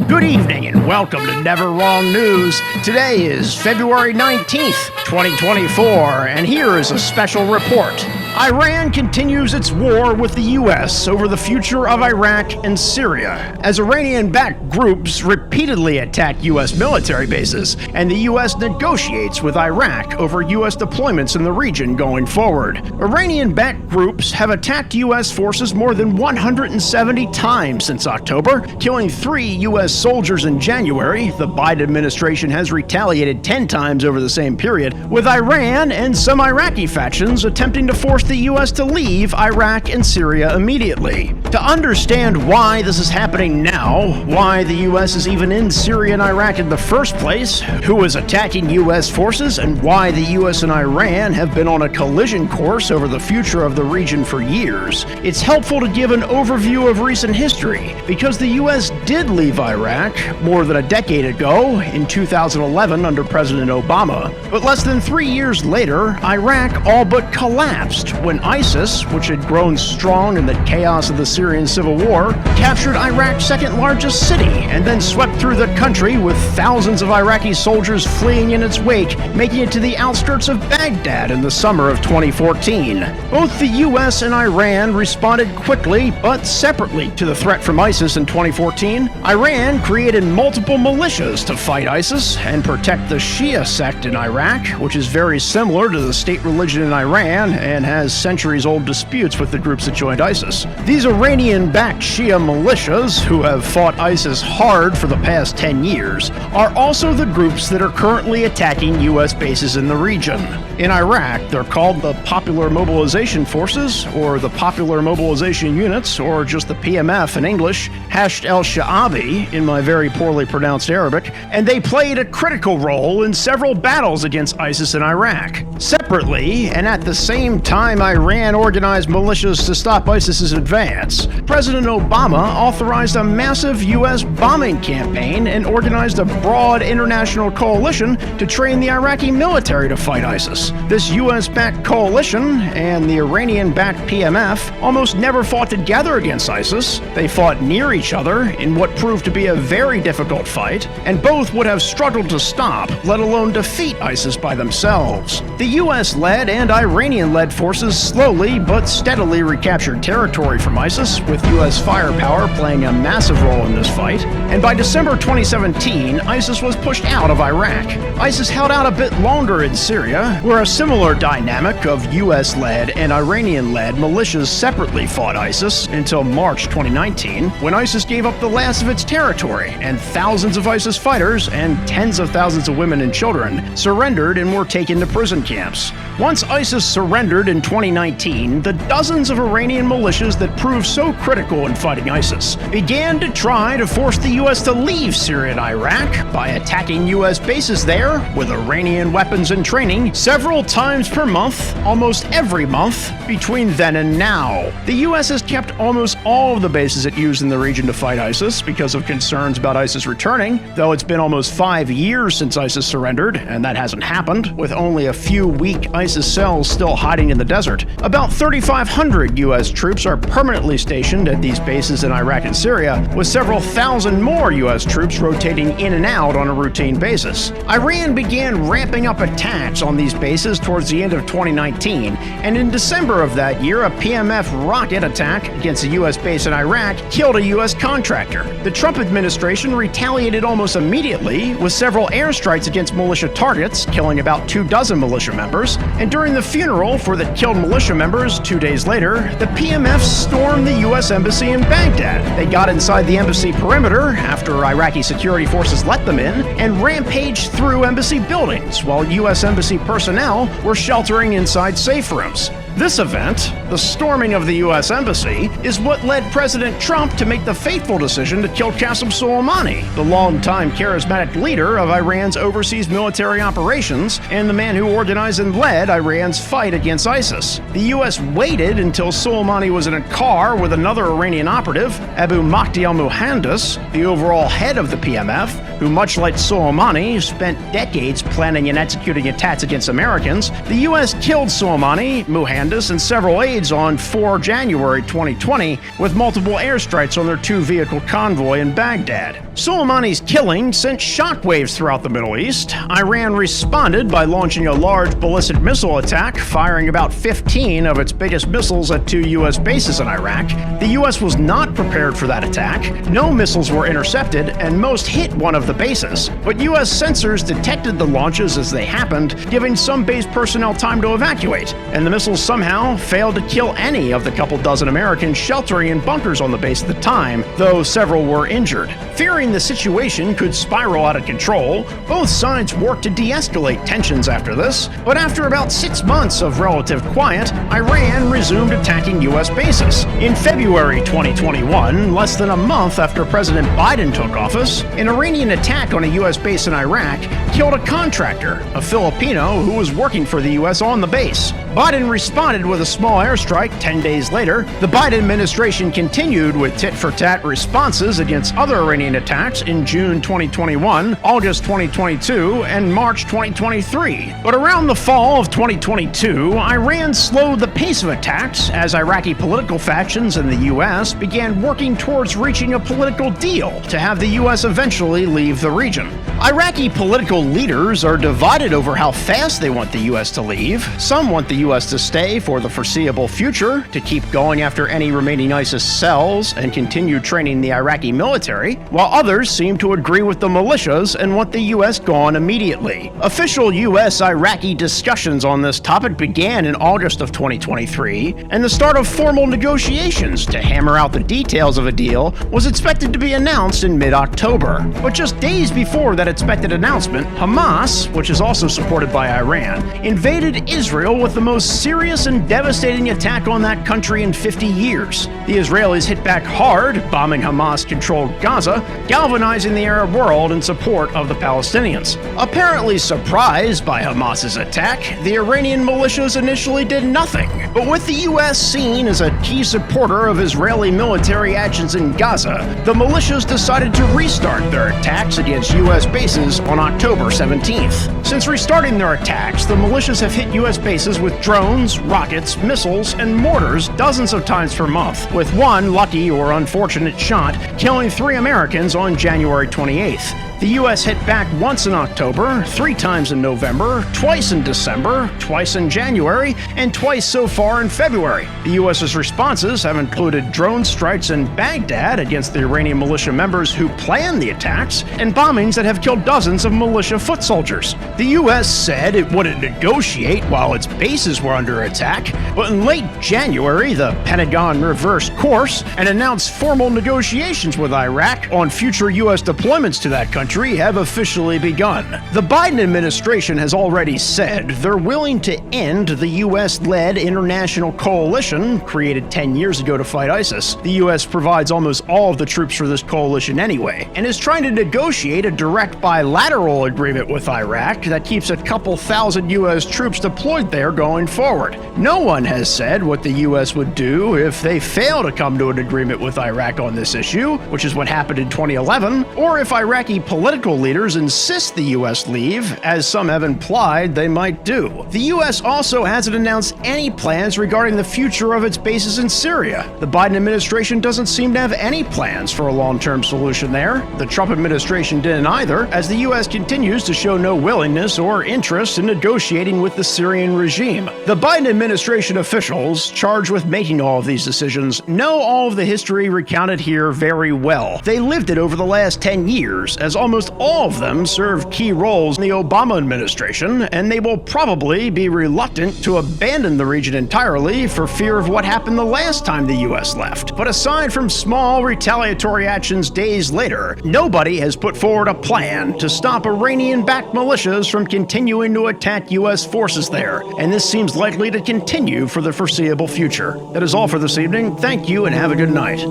Good evening and welcome to Never Wrong News. Today is February 19th, 2024, and here is a special report. Iran continues its war with the U.S. over the future of Iraq and Syria, as Iranian-backed groups repeatedly attack U.S. military bases, and the U.S. negotiates with Iraq over U.S. deployments in the region going forward. Iranian-backed groups have attacked U.S. forces more than 170 times since October, killing 3 U.S. soldiers in January. The Biden administration has retaliated 10 times over the same period, with Iran and some Iraqi factions attempting to force the U.S. to leave Iraq and Syria immediately. To understand why this is happening now, why the U.S. is even in Syria and Iraq in the first place, who is attacking U.S. forces, and why the U.S. and Iran have been on a collision course over the future of the region for years, it's helpful to give an overview of recent history, because the U.S. did leave Iraq more than a decade ago, in 2011 under President Obama. But less than 3 years later, Iraq all but collapsed when ISIS, which had grown strong in the chaos of the Syrian civil war, captured Iraq's second largest city and then swept through the country with thousands of Iraqi soldiers fleeing in its wake, making it to the outskirts of Baghdad in the summer of 2014. Both the U.S. and Iran responded quickly but separately to the threat from ISIS in 2014. Iran created multiple militias to fight ISIS and protect the Shia sect in Iraq, which is very similar to the state religion in Iran and has centuries-old disputes with the groups that joined ISIS. These Iranian-backed Shia militias, who have fought ISIS hard for the past 10 years, are also the groups that are currently attacking U.S. bases in the region. In Iraq, they're called the Popular Mobilization Forces, or the Popular Mobilization Units, or just the PMF in English, Hashd al-Sha'abi in my very poorly pronounced Arabic, and they played a critical role in several battles against ISIS in Iraq. Separately, and at the same time Iran organized militias to stop ISIS's advance, President Obama authorized a massive U.S. bombing campaign and organized a broad international coalition to train the Iraqi military to fight ISIS. This U.S.-backed coalition and the Iranian-backed PMF almost never fought together against ISIS. They fought near each other in what proved to be a very difficult fight, and both would have struggled to stop, let alone defeat ISIS by themselves. The U.S.-led and Iranian-led forces slowly but steadily recaptured territory from ISIS, with U.S. firepower playing a massive role in this fight, and by December 2017, ISIS was pushed out of Iraq. ISIS held out a bit longer in Syria, where a similar dynamic of U.S.-led and Iranian-led militias separately fought ISIS until March 2019, when ISIS gave up the last of its territory, and thousands of ISIS fighters and tens of thousands of women and children surrendered and were taken to prison camps. Once ISIS surrendered in 2019, the dozens of Iranian militias that proved so critical in fighting ISIS began to try to force the U.S. to leave Syria and Iraq by attacking U.S. bases there with Iranian weapons and training several times per month, almost every month, between then and now. The U.S. has kept almost all of the bases it used in the region to fight ISIS because of concerns about ISIS returning, though it's been almost 5 years since ISIS surrendered, and that hasn't happened, with only a few weak ISIS cells still hiding in the desert. About 3,500 U.S. troops are permanently stationed at these bases in Iraq and Syria, with several thousand more U.S. troops rotating in and out on a routine basis. Iran began ramping up attacks on these bases towards the end of 2019, and in December of that year, a PMF rocket attack against a U.S. base in Iraq killed a U.S. contractor. The Trump administration retaliated almost immediately with several airstrikes against militia targets, killing about 24 militia members, and during the funeral for the killed militia members 2 days later, the PMF stormed the U.S. Embassy in Baghdad. They got inside the embassy perimeter after Iraqi security forces let them in and rampaged through embassy buildings while U.S. Embassy personnel were sheltering inside safe rooms. This event, the storming of the U.S. Embassy, is what led President Trump to make the fateful decision to kill Qasem Soleimani, the longtime charismatic leader of Iran's overseas military operations and the man who organized and led Iran's fight against ISIS. The U.S. waited until Soleimani was in a car with another Iranian operative, Abu Mahdi al-Muhandis, the overall head of the PMF, who, much like Soleimani, spent decades planning and executing attacks against Americans. The U.S. killed Soleimani, Muhandis, Landis and several aides on 4 January 2020 with multiple airstrikes on their 2-vehicle convoy in Baghdad. Soleimani's killing sent shockwaves throughout the Middle East. Iran responded by launching a large ballistic missile attack, firing about 15 of its biggest missiles at 2 U.S. bases in Iraq. The U.S. was not prepared for that attack. No missiles were intercepted, and most hit one of the bases. But U.S. sensors detected the launches as they happened, giving some base personnel time to evacuate, and the missiles somehow failed to kill any of the couple dozen Americans sheltering in bunkers on the base at the time, though several were injured. Fearing the situation could spiral out of control, both sides worked to de-escalate tensions after this, but after about 6 months of relative quiet, Iran resumed attacking U.S. bases. In February 2021, less than a month after President Biden took office, an Iranian attack on a U.S. base in Iraq killed a contractor, a Filipino who was working for the U.S. on the base. Biden responded with a small airstrike 10 days later. The Biden administration continued with tit-for-tat responses against other Iranian attacks in June 2021, August 2022, and March 2023. But around the fall of 2022, Iran slowed the pace of attacks as Iraqi political factions in the U.S. began working towards reaching a political deal to have the U.S. eventually leave the region. Iraqi political leaders are divided over how fast they want the U.S. to leave. Some want the U.S. to stay for the foreseeable future, to keep going after any remaining ISIS cells and continue training the Iraqi military, while others seem to agree with the militias and want the U.S. gone immediately. Official U.S.-Iraqi discussions on this topic began in August of 2023, and the start of formal negotiations to hammer out the details of a deal was expected to be announced in mid-October. But just days before that expected announcement, Hamas, which is also supported by Iran, invaded Israel with the most serious and devastating attack on that country in 50 years. The Israelis hit back hard, bombing Hamas-controlled Gaza, galvanizing the Arab world in support of the Palestinians. Apparently surprised by Hamas's attack, the Iranian militias initially did nothing. But with the U.S. seen as a key supporter of Israeli military actions in Gaza, the militias decided to restart their attacks against U.S. bases on October 17th. Since restarting their attacks, the militias have hit U.S. bases with drones, rockets, missiles, and mortars dozens of times per month, with one lucky or unfortunate shot killing 3 Americans on January 28th. The U.S. hit back once in October, 3 times in November, twice in December, twice in January, and twice so far in February. The U.S.'s responses have included drone strikes in Baghdad against the Iranian militia members who planned the attacks, and bombings that have killed dozens of militia foot soldiers. The U.S. said it wouldn't negotiate while its bases were under attack, but in late January, the Pentagon reversed course and announced formal negotiations with Iraq on future U.S. deployments to that country have officially begun. The Biden administration has already said they're willing to end the U.S.-led international coalition created 10 years ago to fight ISIS. The U.S. provides almost all of the troops for this coalition anyway, and is trying to negotiate a direct bilateral agreement with Iraq that keeps a couple thousand U.S. troops deployed there going forward. No one has said what the U.S. would do if they fail to come to an agreement with Iraq on this issue, which is what happened in 2011, or if Iraqi political leaders insist the U.S. leave, as some have implied they might do. The U.S. also hasn't announced any plans regarding the future of its bases in Syria. The Biden administration doesn't seem to have any plans for a long-term solution there. The Trump administration didn't either, as the U.S. continues to show no willingness or interest in negotiating with the Syrian regime. The Biden administration officials charged with making all of these decisions know all of the history recounted here very well. They lived it over the last 10 years, as almost all of them served key roles in the Obama administration, and they will probably be reluctant to abandon the region entirely for fear of what happened the last time the U.S. left. But aside from small retaliatory actions days later, nobody has put forward a plan to stop Iranian-backed militias from continuing to attack U.S. forces there, and this seems likely to continue for the foreseeable future. That is all for this evening. Thank you and have a good night.